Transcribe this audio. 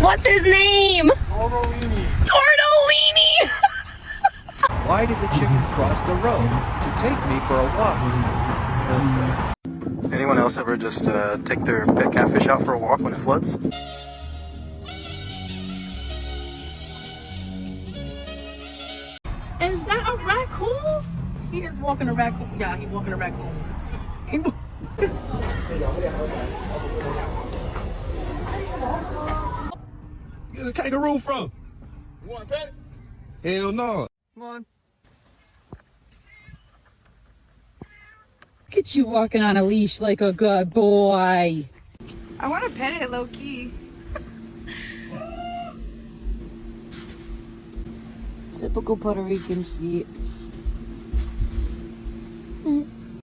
What's his name? Tortellini. Tortellini! Why did the chicken cross the road to take me for a walk? Anyone else ever just take their pet catfish out for a walk when it floods? Is that a raccoon? He is walking a raccoon. Yeah, he's walking a raccoon. Get a kangaroo from? You want to pet it? Hell no. Come on. Look at you walking on a leash like a good boy. I want to pet it low key. Typical Puerto Rican shit.